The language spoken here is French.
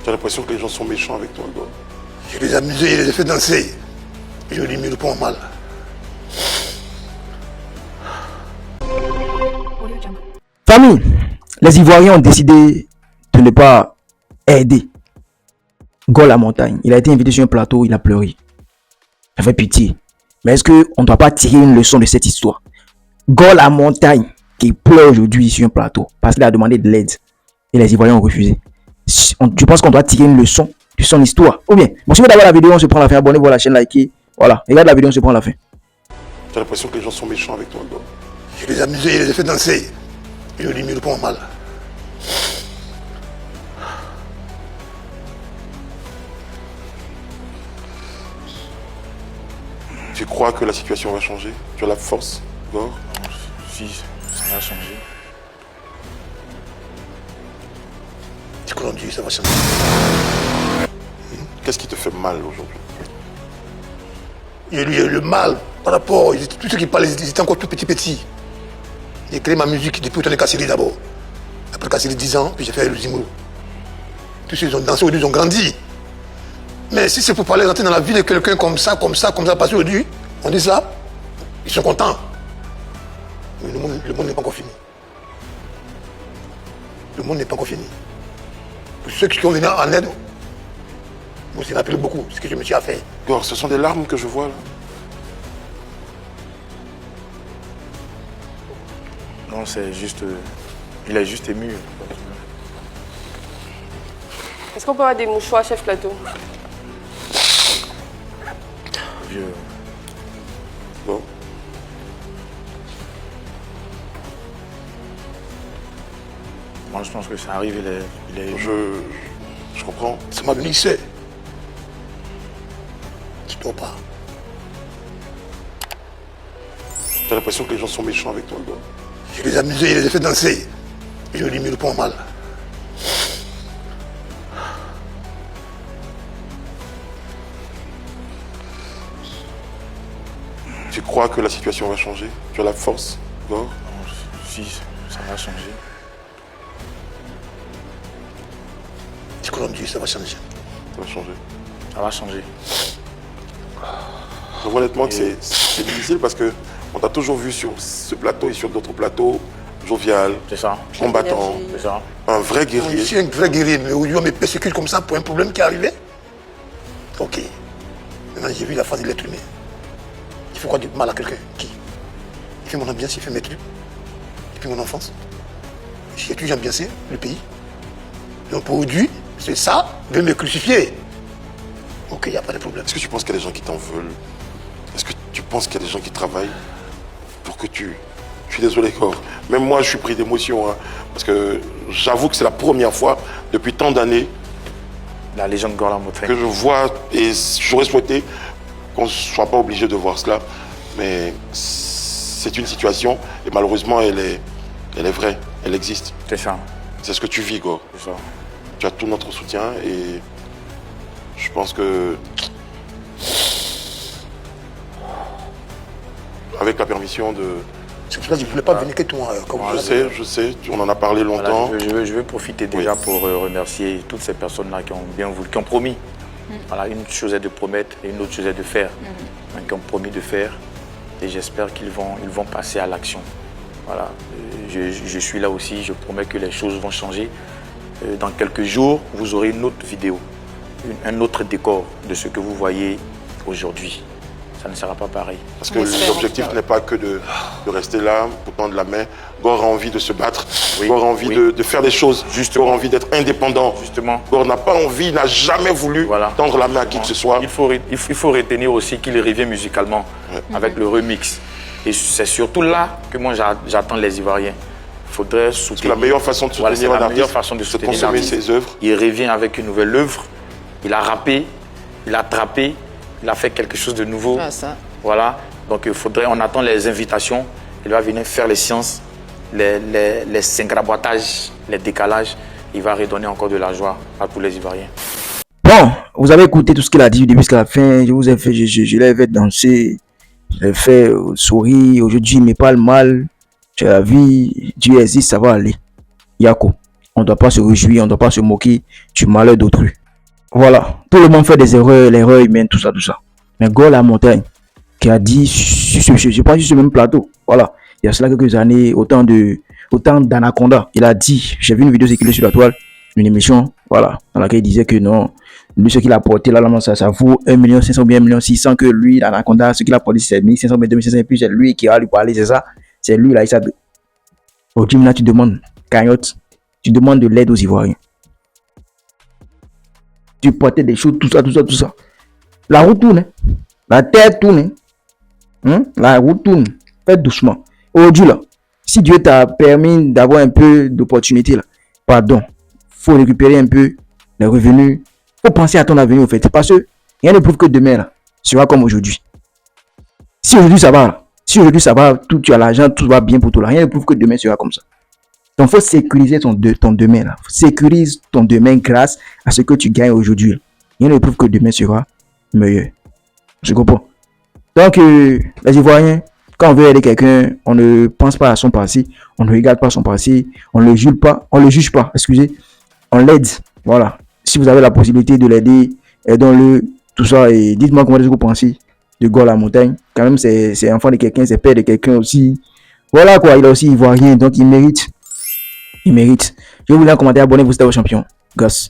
J'ai l'impression que les gens sont méchants avec toi, Gore. Je les ai amusés, je les ai fait danser. Je les mets le point mal. Famille, les Ivoiriens ont décidé de ne pas aider Gore La Montagne. Il a été invité sur un plateau, il a pleuré. Ça fait pitié. Mais est-ce qu'on ne doit pas tirer une leçon de cette histoire? Gore La Montagne qui pleure aujourd'hui sur un plateau parce qu'il a demandé de l'aide et les Ivoiriens ont refusé. Je pense qu'on doit tirer une leçon de son histoire. Ou bien, bon, si vous regardez la vidéo, on se prend la fin. Abonnez-vous à la chaîne, likez. Voilà, regarde la vidéo, on se prend la fin. J'ai l'impression que les gens sont méchants avec toi, Gore. Je les ai amusés, je les ai fait danser. Je les mets le point mal. Tu crois que la situation va changer? Tu as la force, Gore? Si, ça va changer. Ce que l'on dit, ça va changer. Qu'est-ce qui te fait mal aujourd'hui? Il y a eu le mal par rapport. Tous ceux qui parlaient, ils étaient encore tout petits. J'ai créé ma musique depuis le temps de Kassiri d'abord. Après Kassiri 10 ans, puis j'ai fait le Zimou. Tous ceux qui ont dansé aujourd'hui, ils ont grandi. Mais si c'est pour parler rentrer dans la vie de quelqu'un comme ça, parce qu'aujourd'hui, on dit ça, ils sont contents. Mais le monde n'est pas encore fini. Le monde n'est pas encore fini. Pour ceux qui ont venu en aide, moi, ça m'a rappelé beaucoup ce que je me suis fait. Gore, ce sont des larmes que je vois là. Non, c'est juste... il est juste ému. Est-ce qu'on peut avoir des mouchoirs, chef plateau? Vieux. Bon. Moi, je pense que ça arrive, il est... Je comprends. Ça m'a venu ici. Tu ne dois pas. J'ai l'impression que les gens sont méchants avec toi, Gore. Je les ai amusés, je les ai fait danser. Je les mets le point mal. Tu crois que la situation va changer? Tu as la force, Gore? Si, ça va changer. Ce que l'on dit, ça va changer. Ça va changer. Ça va changer. Donc, honnêtement, que c'est difficile parce que on t'a toujours vu sur ce plateau et sur d'autres plateaux, jovial, C'est ça. combattant, C'est ça. un vrai Je guerrier. suis un vrai guerrier, mais aujourd'hui on me persécute comme ça pour un problème qui est arrivé. Ok. Maintenant j'ai vu la phase de l'être humain. Il faut quoi du mal à quelqu'un? Qui? Il fait mon ambiance, il fait mes trucs. Depuis mon enfance. J'ai toujours ambiancé le pays. Donc pour aujourd'hui, c'est ça, de me crucifier. Ok, il n'y a pas de problème. Est-ce que tu penses qu'il y a des gens qui t'en veulent? Est-ce que tu penses qu'il y a des gens qui travaillent pour que tu... Je suis désolé, Gore. Même moi, je suis pris d'émotion. Hein, parce que j'avoue que c'est la première fois depuis tant d'années La légende Gore La Montagne. que je vois, et j'aurais souhaité qu'on ne soit pas obligé de voir cela. Mais c'est une situation, et malheureusement, elle est vraie, elle existe. C'est ça. C'est ce que tu vis, Gore. C'est ça. Tu as tout notre soutien, et je pense que... Avec la permission de... C'est pour ça que je ne voulais pas venir que toi. Comme vous l'avez. Je sais, on en a parlé longtemps. Voilà, je veux profiter déjà pour remercier toutes ces personnes-là qui ont bien voulu, qui ont promis. Voilà, une chose est de promettre et une autre chose est de faire. Donc, qui ont promis de faire et j'espère qu'ils vont passer à l'action. Voilà, je suis là aussi, je promets que les choses vont changer. Dans quelques jours, vous aurez une autre vidéo, un autre décor de ce que vous voyez aujourd'hui. Ça ne sera pas pareil. Parce que l'objectif n'est pas que de rester là, pour tendre la main. Gore a envie de se battre. Oui, Gore a envie oui. de faire des choses. Justement. Gore a envie d'être indépendant. Justement. Gore n'a pas envie, n'a jamais voulu Voilà. tendre la main à qui que ce soit. Il faut retenir aussi qu'il revient musicalement avec le remix. Et c'est surtout là que moi j'attends les Ivoiriens. Il faudrait Parce que soutenir. la meilleure façon de Voilà, soutenir c'est un la meilleure artiste, façon de c'est de soutenir consommer l'artiste. ses œuvres. Il revient avec une nouvelle œuvre. Il a rappé, il a trappé, il a fait quelque chose de nouveau. Ah, ça. Voilà. Donc on attend les invitations. Il va venir faire les séances, les syngraboitages, les décalages. Il va redonner encore de la joie à tous les Ivoiriens. Bon, vous avez écouté tout ce qu'il a dit du début jusqu'à la fin. Je vous ai fait, je l'ai fait danser, je l'ai fait sourire. Aujourd'hui, il me parle mal. Tu as vu, Dieu existe, ça va aller. Yako, on ne doit pas se réjouir, on ne doit pas se moquer du malheur d'autrui. Voilà. Tout le monde fait des erreurs, l'erreur humaine, tout ça, tout ça. Mais Go La Montagne, qui a dit, je pense sur ce même plateau, voilà, il y a cela quelques années, autant d'Anaconda, il a dit, j'ai vu une vidéo circuler sur la toile, une émission, voilà, dans laquelle il disait que non, lui, ce qu'il a porté là, ça vaut 1 500 000 ou bien 1 600 000, que lui, l'Anaconda, ce qu'il a porté, c'est 1 500 000, 2 500 000, puis c'est lui qui va lui parler, c'est ça, c'est lui là, il s'est. Au gym là, tu demandes, cagnotte, tu demandes de l'aide aux Ivoiriens. Tu portais des choses, tout ça, tout ça, tout ça. La roue tourne, la terre tourne, la roue tourne. Fais doucement. Aujourd'hui là, si Dieu t'a permis d'avoir un peu d'opportunité là, pardon, faut récupérer un peu les revenus. Faut penser à ton avenir au fait. Parce que rien ne prouve que demain là sera comme aujourd'hui. Si aujourd'hui ça va, là, si aujourd'hui ça va, tout tu as l'argent, tout va bien pour toi là. Rien ne prouve que demain sera comme ça. Donc faut sécuriser ton demain là. Sécurise ton demain grâce à ce que tu gagnes aujourd'hui. Rien ne prouve que demain sera meilleur. Je comprends. Donc les Ivoiriens, quand on veut aider quelqu'un, on ne pense pas à son passé, on ne regarde pas son passé, on ne le juge pas, excusez, on l'aide. Voilà. Si vous avez la possibilité de l'aider, aidons-le, tout ça, et dites-moi comment est-ce que vous pensez de Go La Montagne. Quand même, c'est enfant de quelqu'un, c'est père de quelqu'un aussi. Voilà quoi, il est aussi ivoirien, donc il mérite. Je vais vous laisser un commentaire, abonnez-vous, c'était vos champions. Gosse.